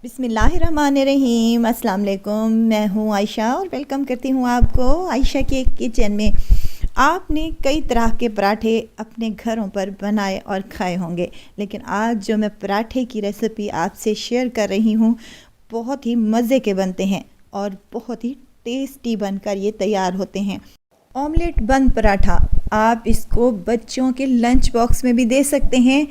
बिस्मिल्लाहिर्रहमानिर्रहीम। अस्सलाम वालेकुम। मैं हूँ आयशा और वेलकम करती हूँ आपको आयशा के किचन में। आपने कई तरह के पराठे अपने घरों पर बनाए और खाए होंगे, लेकिन आज जो मैं पराठे की रेसिपी आपसे शेयर कर रही हूँ बहुत ही मज़े के बनते हैं और बहुत ही टेस्टी बनकर ये तैयार होते हैं। ऑमलेट बंद पराठा, आप इसको बच्चों के लंच बॉक्स में भी दे सकते हैं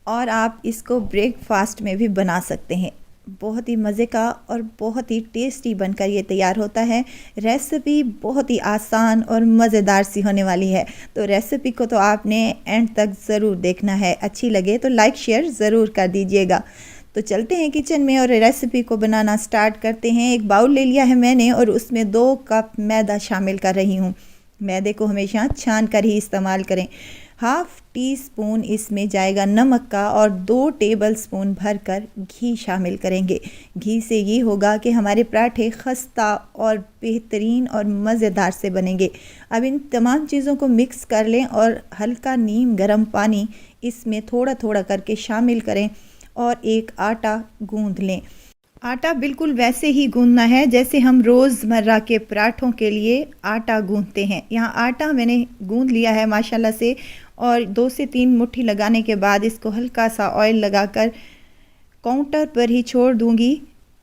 और आप इसको ब्रेकफास्ट में भी बना सकते हैं। बहुत ही मज़े का और बहुत ही टेस्टी बनकर ये तैयार होता है। रेसिपी बहुत ही आसान और मज़ेदार सी होने वाली है, तो रेसिपी को तो आपने एंड तक ज़रूर देखना है। अच्छी लगे तो लाइक शेयर ज़रूर कर दीजिएगा। तो चलते हैं किचन में और रेसिपी को बनाना स्टार्ट करते हैं। एक बाउल ले लिया है मैंने और उसमें 2 कप मैदा शामिल कर रही हूँ। मैदे को हमेशा छान कर ही इस्तेमाल करें। हाफ़ टी स्पून इसमें जाएगा नमक का और 2 टेबलस्पून भरकर घी शामिल करेंगे। घी से ये होगा कि हमारे पराठे खस्ता और बेहतरीन और मज़ेदार से बनेंगे। अब इन तमाम चीज़ों को मिक्स कर लें और हल्का नीम गर्म पानी इसमें थोड़ा थोड़ा करके शामिल करें और एक आटा गूंद लें। आटा बिल्कुल वैसे ही गूंदना है जैसे हम रोज़मर्रा के पराठों के लिए आटा गूंदते हैं। यहाँ आटा मैंने गूंद लिया है माशाल्लाह से, और 2 से 3 मुट्ठी लगाने के बाद इसको हल्का सा ऑयल लगाकर काउंटर पर ही छोड़ दूंगी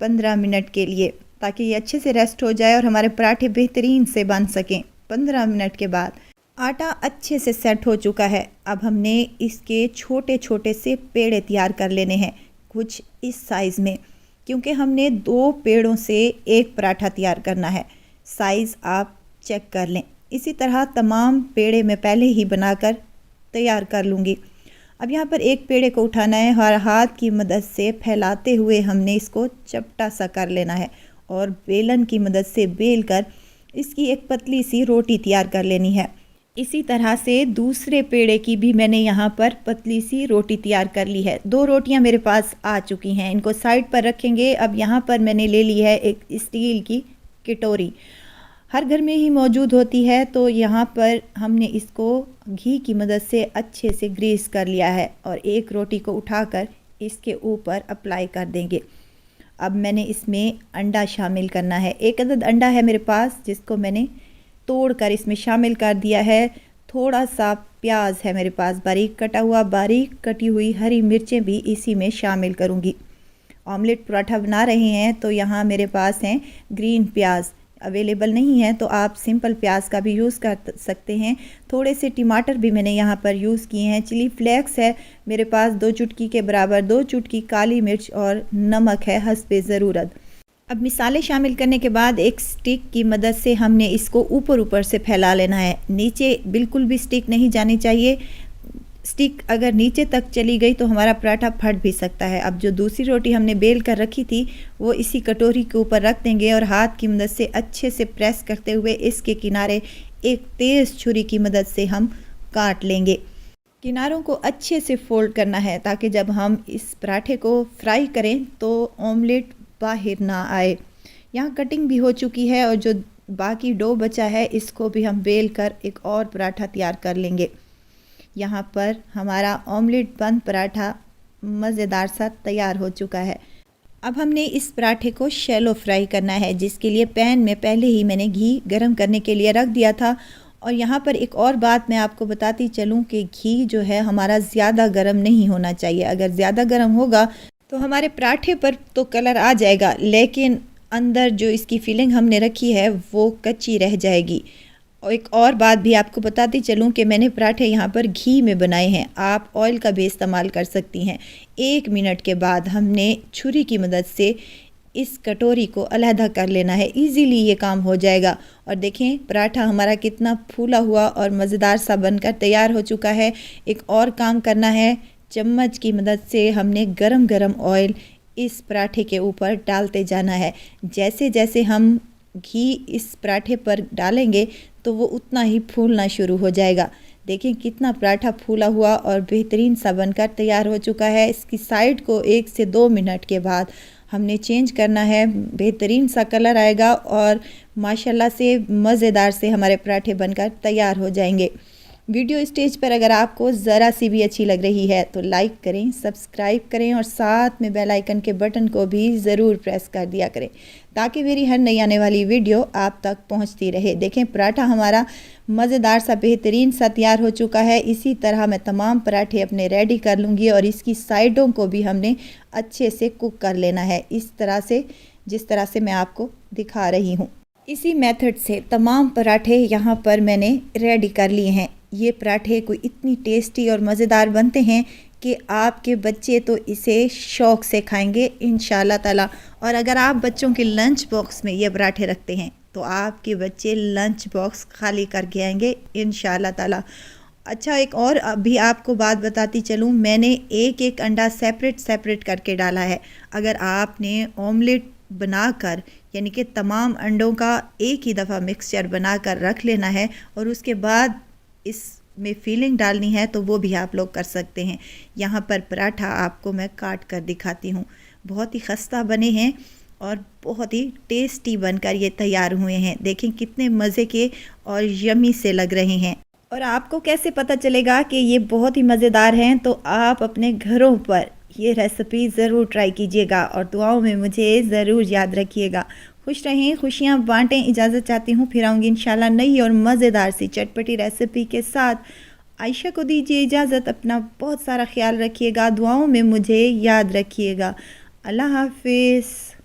15 मिनट के लिए, ताकि ये अच्छे से रेस्ट हो जाए और हमारे पराठे बेहतरीन से बन सकें। 15 मिनट के बाद आटा अच्छे से सेट हो चुका है। अब हमने इसके छोटे छोटे से पेड़े तैयार कर लेने हैं, कुछ इस साइज़ में, क्योंकि हमने 2 पेड़ों से एक पराठा तैयार करना है। साइज़ आप चेक कर लें। इसी तरह तमाम पेड़े मैं पहले ही बनाकर तैयार कर लूँगी। अब यहाँ पर एक पेड़े को उठाना है और हाथ की मदद से फैलाते हुए हमने इसको चपटा सा कर लेना है और बेलन की मदद से बेल कर इसकी एक पतली सी रोटी तैयार कर लेनी है। इसी तरह से दूसरे पेड़े की भी मैंने यहाँ पर पतली सी रोटी तैयार कर ली है। 2 रोटियाँ मेरे पास आ चुकी हैं, इनको साइड पर रखेंगे। अब यहाँ पर मैंने ले ली है एक स्टील की कटोरी, हर घर में ही मौजूद होती है। तो यहाँ पर हमने इसको घी की मदद से अच्छे से ग्रीस कर लिया है और एक रोटी को उठाकर इसके ऊपर अप्लाई कर देंगे। अब मैंने इसमें अंडा शामिल करना है। 1 अदद अंडा है मेरे पास, जिसको मैंने तोड़कर इसमें शामिल कर दिया है। थोड़ा सा प्याज है मेरे पास बारीक कटा हुआ, बारीक कटी हुई हरी मिर्चें भी इसी में शामिल करूँगी। ऑमलेट पराठा बना रहे हैं तो यहाँ मेरे पास हैं ग्रीन प्याज, अवेलेबल नहीं है तो आप सिंपल प्याज का भी यूज़ कर सकते हैं। थोड़े से टमाटर भी मैंने यहाँ पर यूज़ किए हैं। चिली फ्लेक्स है मेरे पास 2 चुटकी के बराबर, 2 चुटकी काली मिर्च और नमक है हस्बे ज़रूरत। अब मिसाले शामिल करने के बाद एक स्टिक की मदद से हमने इसको ऊपर ऊपर से फैला लेना है। नीचे बिल्कुल भी स्टिक नहीं जानी चाहिए। स्टिक अगर नीचे तक चली गई तो हमारा पराठा फट भी सकता है। अब जो दूसरी रोटी हमने बेल कर रखी थी वो इसी कटोरी के ऊपर रख देंगे और हाथ की मदद से अच्छे से प्रेस करते हुए इसके किनारे एक तेज़ छुरी की मदद से हम काट लेंगे। किनारों को अच्छे से फोल्ड करना है ताकि जब हम इस पराठे को फ्राई करें तो ऑमलेट बाहर ना आए। यहाँ कटिंग भी हो चुकी है और जो बाकी डो बचा है इसको भी हम बेल कर एक और पराठा तैयार कर लेंगे। यहाँ पर हमारा ऑमलेट बंद पराठा मज़ेदार सा तैयार हो चुका है। अब हमने इस पराठे को शैलो फ्राई करना है, जिसके लिए पैन में पहले ही मैंने घी गरम करने के लिए रख दिया था। और यहाँ पर एक और बात मैं आपको बताती चलूँ कि घी जो है हमारा ज़्यादा गर्म नहीं होना चाहिए। अगर ज़्यादा गर्म होगा तो हमारे पराठे पर तो कलर आ जाएगा, लेकिन अंदर जो इसकी फीलिंग हमने रखी है वो कच्ची रह जाएगी। और एक और बात भी आपको बताती चलूँ कि मैंने पराठे यहाँ पर घी में बनाए हैं, आप ऑयल का भी इस्तेमाल कर सकती हैं। 1 मिनट के बाद हमने छुरी की मदद से इस कटोरी को अलहदा कर लेना है। इजीली ये काम हो जाएगा। और देखें पराठा हमारा कितना फूला हुआ और मज़ेदार सा बनकर तैयार हो चुका है। एक और काम करना है, चम्मच की मदद से हमने गरम गरम ऑयल इस पराठे के ऊपर डालते जाना है। जैसे जैसे हम घी इस पराठे पर डालेंगे तो वो उतना ही फूलना शुरू हो जाएगा। देखें कितना पराठा फूला हुआ और बेहतरीन सा बनकर तैयार हो चुका है। इसकी साइड को 1 से 2 मिनट के बाद हमने चेंज करना है। बेहतरीन सा कलर आएगा और माशाल्लाह से मज़ेदार से हमारे पराठे बनकर तैयार हो जाएंगे। वीडियो स्टेज पर अगर आपको ज़रा सी भी अच्छी लग रही है तो लाइक करें, सब्सक्राइब करें और साथ में बेल आइकन के बटन को भी ज़रूर प्रेस कर दिया करें ताकि मेरी हर नई आने वाली वीडियो आप तक पहुंचती रहे। देखें पराठा हमारा मज़ेदार सा बेहतरीन सा तैयार हो चुका है। इसी तरह मैं तमाम पराठे अपने रेडी कर लूँगी और इसकी साइडों को भी हमने अच्छे से कुक कर लेना है, इस तरह से जिस तरह से मैं आपको दिखा रही हूँ। इसी मेथड से तमाम पराठे यहाँ पर मैंने रेडी कर लिए हैं। ये पराठे कोई इतनी टेस्टी और मज़ेदार बनते हैं कि आपके बच्चे तो इसे शौक़ से खाएंगे इंशाल्लाह ताला। और अगर आप बच्चों के लंच बॉक्स में ये पराठे रखते हैं तो आपके बच्चे लंच बॉक्स खाली करके आएंगे इंशाल्लाह ताला। अच्छा, एक और अभी आपको बात बताती चलूँ, मैंने एक अंडा सेपरेट करके डाला है। अगर आपने ऑमलेट बनाकर यानी कि तमाम अंडों का एक ही दफ़ा मिक्सचर बनाकर रख लेना है और उसके बाद इसमें फीलिंग डालनी है तो वो भी आप लोग कर सकते हैं। यहाँ पर पराठा आपको मैं काट कर दिखाती हूँ। बहुत ही खस्ता बने हैं और बहुत ही टेस्टी बनकर ये तैयार हुए हैं। देखें कितने मज़े के और यमी से लग रहे हैं। और आपको कैसे पता चलेगा कि ये बहुत ही मज़ेदार हैं, तो आप अपने घरों पर ये रेसिपी ज़रूर ट्राई कीजिएगा और दुआओं में मुझे ज़रूर याद रखिएगा। खुश रहें, खुशियाँ बांटें। इजाज़त चाहती हूँ, फिर आऊँगी इंशाल्लाह नई और मज़ेदार सी चटपटी रेसिपी के साथ। आयशा को दीजिए इजाज़त। अपना बहुत सारा ख्याल रखिएगा, दुआओं में मुझे याद रखिएगा। अल्लाह हाफिज़।